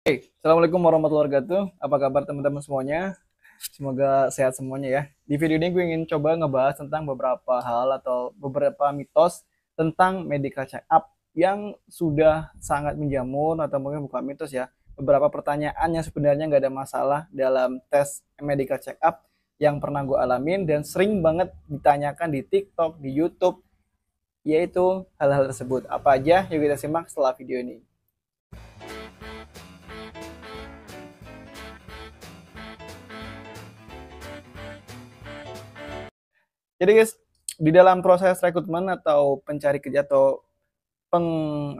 Assalamualaikum warahmatullahi wabarakatuh. Apa kabar teman-teman semuanya? Semoga sehat semuanya ya. Di video ini gue ingin coba ngebahas tentang beberapa hal atau beberapa mitos tentang medical check up yang sudah sangat menjamur atau mungkin bukan mitos ya. Beberapa pertanyaan yang sebenarnya nggak ada masalah dalam tes medical check up yang pernah gue alamin dan sering banget ditanyakan di TikTok, di YouTube, yaitu hal-hal tersebut. Apa aja? Yuk kita simak setelah video ini. Jadi guys, di dalam proses rekrutmen atau pencari kerja atau peng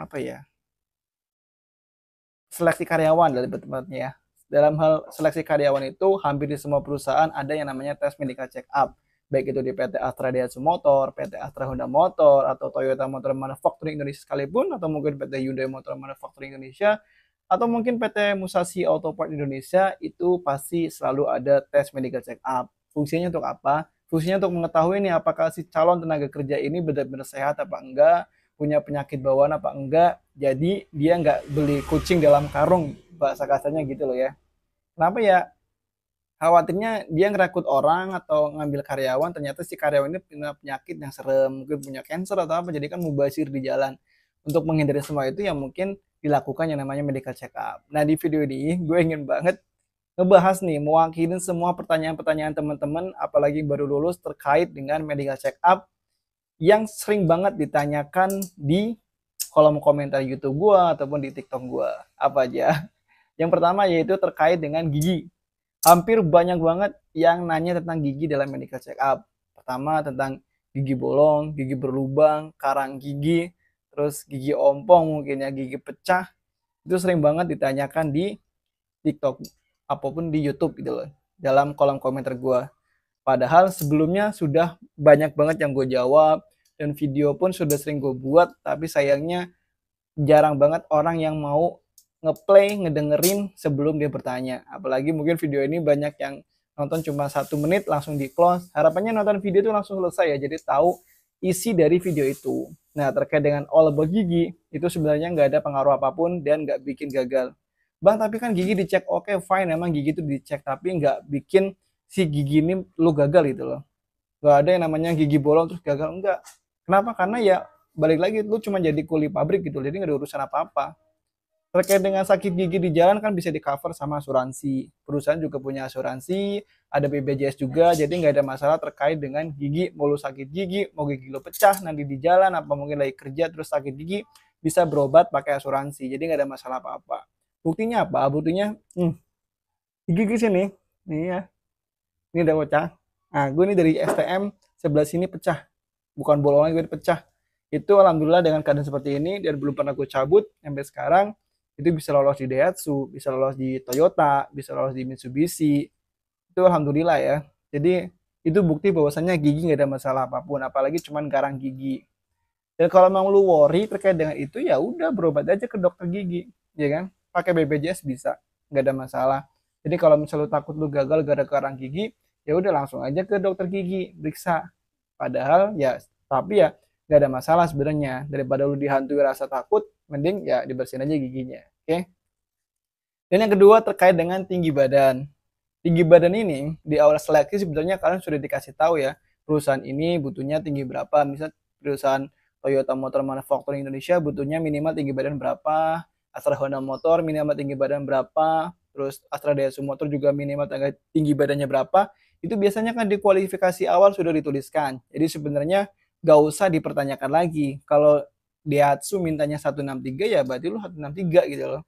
apa ya, seleksi karyawan dari tempatnya ya. Dalam hal seleksi karyawan itu hampir di semua perusahaan ada yang namanya tes medical check up. Baik itu di PT Astra Daihatsu Motor, PT Astra Honda Motor, atau Toyota Motor Manufacturing Indonesia sekalipun, atau mungkin PT Hyundai Motor Manufacturing Indonesia, atau mungkin PT Musashi Auto Part Indonesia, itu pasti selalu ada tes medical check up. Fungsinya untuk apa? Fungsinya untuk mengetahui nih apakah si calon tenaga kerja ini benar-benar sehat apa enggak, punya penyakit bawaan apa enggak, jadi dia nggak beli kucing dalam karung, bahasa kasarnya gitu loh ya. Kenapa ya? Khawatirnya dia ngerekrut orang atau ngambil karyawan, ternyata si karyawan ini punya penyakit yang serem, mungkin punya cancer atau apa, jadi kan mubazir di jalan. Untuk menghindari semua itu yang mungkin dilakukan yang namanya medical check up. Nah di video ini gue ingin banget ngebahas nih, mewakili semua pertanyaan-pertanyaan teman-teman, apalagi baru lulus terkait dengan medical check up yang sering banget ditanyakan di kolom komentar YouTube gua ataupun di TikTok gua. Apa aja? Yang pertama yaitu terkait dengan gigi. Hampir banyak banget yang nanya tentang gigi dalam medical check up. Pertama tentang gigi bolong, gigi berlubang, karang gigi, terus gigi ompong mungkin ya, gigi pecah. Itu sering banget ditanyakan di TikTok apapun di YouTube gitu loh. Dalam kolom komentar gua. Padahal sebelumnya sudah banyak banget yang gue jawab dan video pun sudah sering gue buat, tapi sayangnya jarang banget orang yang mau ngeplay, ngedengerin sebelum dia bertanya. Apalagi mungkin video ini banyak yang nonton cuma 1 menit langsung di close. Harapannya nonton video itu langsung selesai ya, jadi tahu isi dari video itu. Nah terkait dengan all about gigi, itu sebenarnya nggak ada pengaruh apapun dan nggak bikin gagal. Bang tapi kan gigi dicek, oke fine, emang gigi itu dicek, tapi nggak bikin si gigi ini lu gagal gitu loh. Nggak ada yang namanya gigi bolong terus gagal, enggak. Kenapa? Karena ya balik lagi lu cuma jadi kuli pabrik gitu, jadi nggak ada urusan apa-apa. Terkait dengan sakit gigi di jalan kan bisa di cover sama asuransi, perusahaan juga punya asuransi, ada BPJS juga, jadi nggak ada masalah terkait dengan gigi. Mau lu sakit gigi, mau gigi lu pecah nanti di jalan, apa mungkin lagi kerja terus sakit gigi, bisa berobat pakai asuransi, jadi nggak ada masalah apa-apa. Buktinya apa? Buktinya gigi sini nih ya, ini udah pecah. Nah gue ini dari STM sebelah sini pecah, bukan bolongan, gue pecah. Itu alhamdulillah dengan keadaan seperti ini dan belum pernah gue cabut sampai sekarang. Itu bisa lolos di Daihatsu, bisa lolos di Toyota, bisa lolos di Mitsubishi. Itu alhamdulillah ya. Jadi itu bukti bahwasannya gigi nggak ada masalah apapun, apalagi cuman garang gigi. Dan kalau memang lu worry terkait dengan itu, ya udah berobat aja ke dokter gigi, ya kan? Pakai BPJS bisa, nggak ada masalah. Jadi kalau misalnya lu takut lu gagal gara-gara garang gigi, ya udah langsung aja ke dokter gigi, periksa. Padahal ya, tapi ya nggak ada masalah sebenarnya. Daripada lu dihantui rasa takut, mending ya dibersihin aja giginya, oke? Okay? Dan yang kedua terkait dengan tinggi badan. Tinggi badan ini di awal seleksi sebenarnya kalian sudah dikasih tahu ya, perusahaan ini butuhnya tinggi berapa. Misal perusahaan Toyota Motor Manufacturing Indonesia butuhnya minimal tinggi badan berapa, Astra Honda Motor minimal tinggi badan berapa, terus Astra Daihatsu Motor juga minimal tinggi badannya berapa. Itu biasanya kan di kualifikasi awal sudah dituliskan. Jadi sebenarnya gak usah dipertanyakan lagi. Kalau Daihatsu mintanya 163 ya berarti lu 163 gitu loh.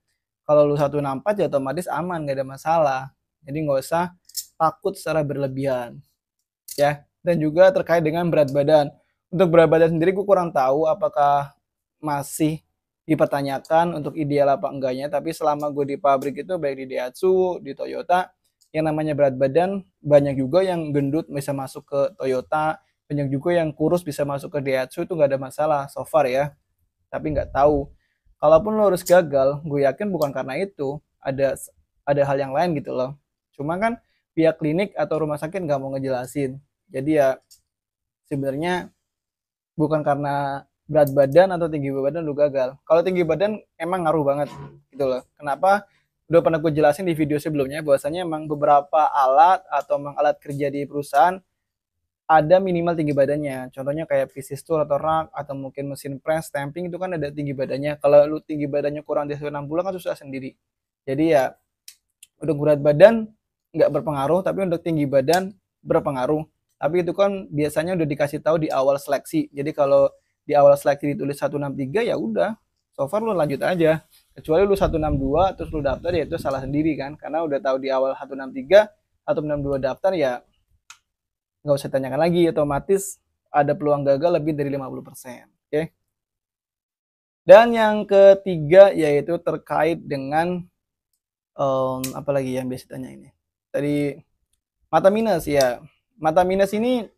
Kalau lu 164 ya otomatis aman, gak ada masalah. Jadi nggak usah takut secara berlebihan ya. Dan juga terkait dengan berat badan. Untuk berat badan sendiri gue kurang tahu apakah masih dipertanyakan untuk ideal apa enggaknya. Tapi selama gue di pabrik itu baik di Daihatsu, di Toyota, yang namanya berat badan banyak juga yang gendut bisa masuk ke Toyota, banyak juga yang kurus bisa masuk ke Daihatsu, itu nggak ada masalah so far ya. Tapi nggak tahu. Kalaupun lo harus gagal, gue yakin bukan karena itu, ada hal yang lain gitu loh. Cuma kan pihak klinik atau rumah sakit nggak mau ngejelasin. Jadi ya sebenarnya bukan karena berat badan atau tinggi badan lu gagal. Kalau tinggi badan emang ngaruh banget gitu loh. Kenapa? udah pernah gue jelasin di video sebelumnya bahwasanya emang beberapa alat atau emang alat kerja di perusahaan ada minimal tinggi badannya. Contohnya kayak PC stool atau rak atau mungkin mesin press, stamping itu kan ada tinggi badannya. Kalau lu tinggi badannya kurang dari 160 kan susah sendiri. Jadi ya untuk berat badan nggak berpengaruh, tapi untuk tinggi badan berpengaruh. Tapi itu kan biasanya udah dikasih tahu di awal seleksi. Jadi kalau di awal seleksi ditulis 163 ya udah, so far lu lanjut aja. Kecuali lu 162 terus lu daftar ya itu salah sendiri kan. Karena udah tahu di awal 163, 162 daftar ya nggak usah tanyakan lagi, otomatis ada peluang gagal lebih dari 50%. Oke. Dan yang ketiga yaitu terkait dengan apa lagi yang biasa tanya ini. Tadi mata minus ya. Mata minus ini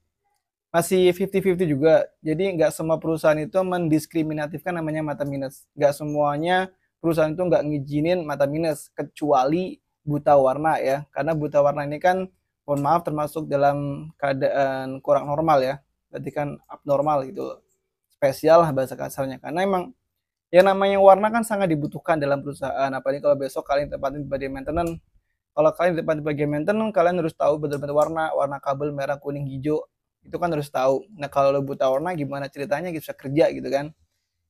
masih 50-50 juga. Jadi nggak semua perusahaan itu mendiskriminatifkan namanya mata minus. Nggak semuanya perusahaan itu nggak ngizinin mata minus kecuali buta warna ya. Karena buta warna ini kan mohon maaf termasuk dalam keadaan kurang normal ya. Berarti kan abnormal gitu. Spesial lah bahasa kasarnya. Karena emang yang namanya warna kan sangat dibutuhkan dalam perusahaan. Apalagi kalau besok kalian tempatin di bagian maintenance. Kalau kalian di bagian maintenance, kalian harus tahu betul-betul warna kabel merah, kuning, hijau. Itu kan harus tahu. Nah kalau lo buta warna gimana ceritanya bisa kerja gitu kan.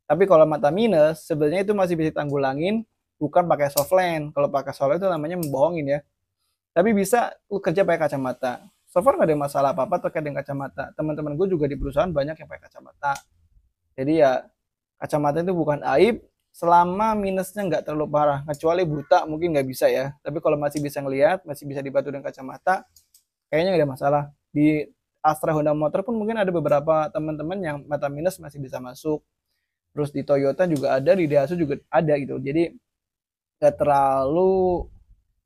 Tapi kalau mata minus sebenarnya itu masih bisa tanggulangin bukan pakai softland. Kalau pakai softland itu namanya membohongin ya. Tapi bisa lu kerja pakai kacamata. So far nggak ada masalah apa-apa terkait dengan kacamata. Teman-teman gue juga di perusahaan banyak yang pakai kacamata. Jadi ya kacamata itu bukan aib selama minusnya nggak terlalu parah. Kecuali buta mungkin nggak bisa ya. Tapi kalau masih bisa ngelihat, masih bisa dibantu dengan kacamata, kayaknya nggak ada masalah. Di Astra Honda Motor pun mungkin ada beberapa teman-teman yang mata minus masih bisa masuk. Terus di Toyota juga ada, di Daihatsu juga ada gitu. Jadi nggak terlalu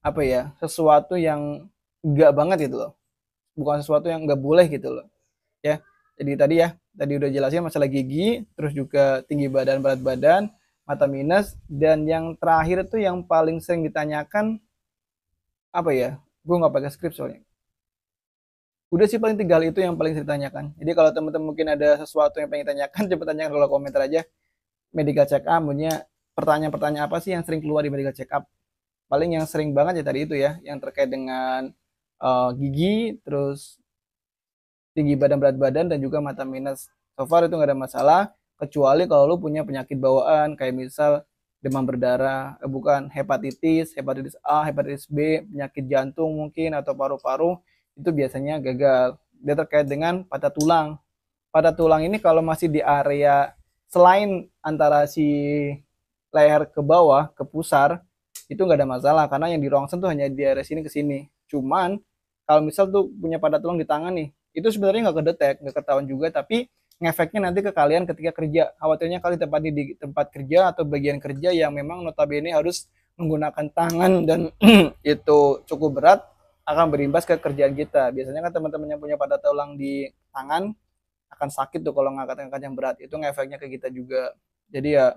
apa ya, sesuatu yang nggak banget gitu loh. Bukan sesuatu yang nggak boleh gitu loh. Ya. Jadi tadi udah jelasin masalah gigi, terus juga tinggi badan, berat badan, mata minus, dan yang terakhir tuh yang paling sering ditanyakan apa ya? Gue nggak pakai skrip soalnya. Udah sih paling tinggal itu yang paling sering ditanyakan. Jadi kalau teman-teman mungkin ada sesuatu yang pengen tanyakan, coba tanyakan kalau komentar aja. Medical check up, punya pertanyaan-pertanyaan apa sih yang sering keluar di medical check up? Paling yang sering banget ya tadi itu ya, yang terkait dengan gigi, terus tinggi badan, berat badan, dan juga mata minus. So far itu nggak ada masalah, kecuali kalau lu punya penyakit bawaan kayak misal demam berdarah, bukan hepatitis, hepatitis A, hepatitis B, penyakit jantung mungkin atau paru-paru, itu biasanya gagal. Dia terkait dengan patah tulang. Patah tulang ini kalau masih di area selain antara si leher ke bawah ke pusar itu nggak ada masalah karena yang di rongsen tuh hanya di area sini ke sini. Cuman kalau misal tuh punya patah tulang di tangan nih, itu sebenarnya nggak kedetek, nggak ketahuan juga, tapi ngefeknya nanti ke kalian ketika kerja. Khawatirnya kalian tempatnya di tempat kerja atau bagian kerja yang memang notabene harus menggunakan tangan dan itu cukup berat, akan berimbas ke kerjaan kita. Biasanya kan teman-teman yang punya patah tulang di tangan akan sakit tuh kalau ngangkat-ngangkat yang berat. Itu ngefeknya ke kita juga. Jadi ya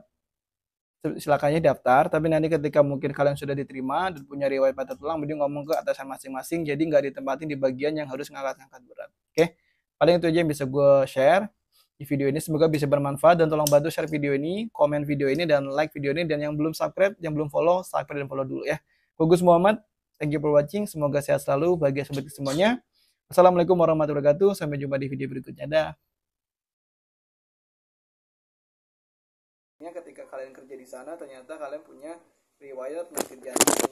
silakan aja daftar, tapi nanti ketika mungkin kalian sudah diterima dan punya riwayat patah tulang, mending ngomong ke atasan masing-masing, jadi nggak ditempatin di bagian yang harus ngangkat-ngangkat berat. Oke, paling itu aja yang bisa gue share di video ini, semoga bisa bermanfaat, dan tolong bantu share video ini, komen video ini, dan like video ini, dan yang belum subscribe, yang belum follow, subscribe dan follow dulu ya. Gus Muhammad, thank you for watching, semoga sehat selalu, bahagia sobat semuanya. Assalamualaikum warahmatullahi wabarakatuh, sampai jumpa di video berikutnya, dah. Ketika kalian kerja di sana ternyata kalian punya riwayat penyakit jantung